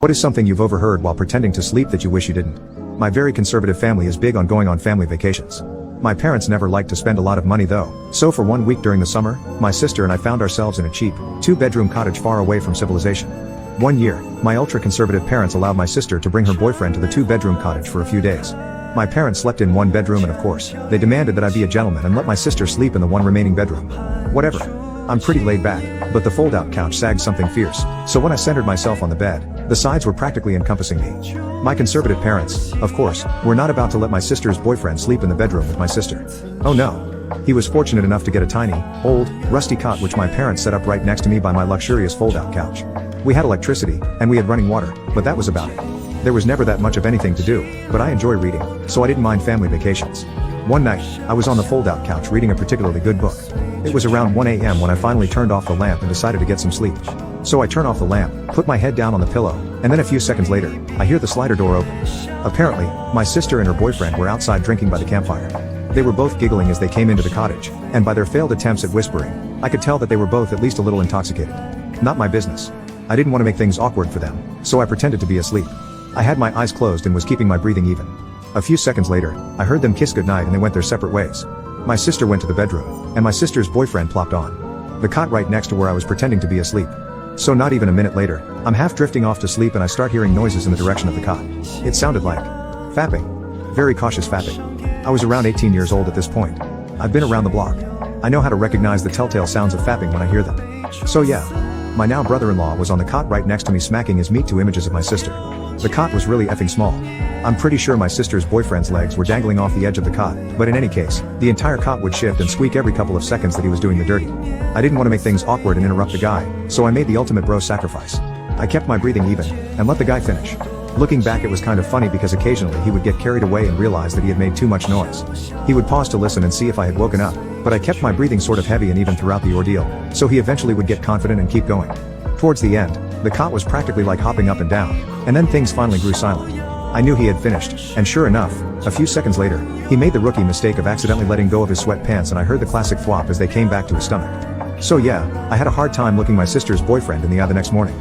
What is something you've overheard while pretending to sleep that you wish you didn't? My very conservative family is big on going on family vacations. My parents never liked to spend a lot of money though, so for 1 week during the summer, my sister and I found ourselves in a cheap, 2-bedroom cottage far away from civilization. 1 year, my ultra-conservative parents allowed my sister to bring her boyfriend to the 2-bedroom cottage for a few days. My parents slept in 1 bedroom and of course, they demanded that I be a gentleman and let my sister sleep in the 1 remaining bedroom. Whatever. I'm pretty laid back, but the fold-out couch sagged something fierce, so when I centered myself on the bed, the sides were practically encompassing me. My conservative parents, of course, were not about to let my sister's boyfriend sleep in the bedroom with my sister. Oh no. He was fortunate enough to get a tiny, old, rusty cot which my parents set up right next to me by my luxurious fold-out couch. We had electricity, and we had running water, but that was about it. There was never that much of anything to do, but I enjoy reading, so I didn't mind family vacations. One night, I was on the fold-out couch reading a particularly good book. It was around 1 a.m. when I finally turned off the lamp and decided to get some sleep. So I turn off the lamp, put my head down on the pillow, and then a few seconds later, I hear the slider door open. Apparently, my sister and her boyfriend were outside drinking by the campfire. They were both giggling as they came into the cottage, and by their failed attempts at whispering, I could tell that they were both at least a little intoxicated. Not my business. I didn't want to make things awkward for them, so I pretended to be asleep. I had my eyes closed and was keeping my breathing even. A few seconds later, I heard them kiss goodnight and they went their separate ways. My sister went to the bedroom, and my sister's boyfriend plopped on the cot right next to where I was pretending to be asleep. So not even a minute later, I'm half drifting off to sleep and I start hearing noises in the direction of the cot. It sounded like fapping. Very cautious fapping. I was around 18 years old at this point. I've been around the block. I know how to recognize the telltale sounds of fapping when I hear them. So yeah, my now brother-in-law was on the cot right next to me smacking his meat to images of my sister. The cot was really effing small. I'm pretty sure my sister's boyfriend's legs were dangling off the edge of the cot, but in any case, the entire cot would shift and squeak every couple of seconds that he was doing the dirty. I didn't want to make things awkward and interrupt the guy, so I made the ultimate bro sacrifice. I kept my breathing even, and let the guy finish. Looking back, it was kind of funny because occasionally he would get carried away and realize that he had made too much noise. He would pause to listen and see if I had woken up, but I kept my breathing sort of heavy and even throughout the ordeal, so he eventually would get confident and keep going. Towards the end, the cot was practically like hopping up and down, and then things finally grew silent. I knew he had finished, and sure enough, a few seconds later, he made the rookie mistake of accidentally letting go of his sweatpants and I heard the classic flop as they came back to his stomach. So yeah, I had a hard time looking my sister's boyfriend in the eye the next morning.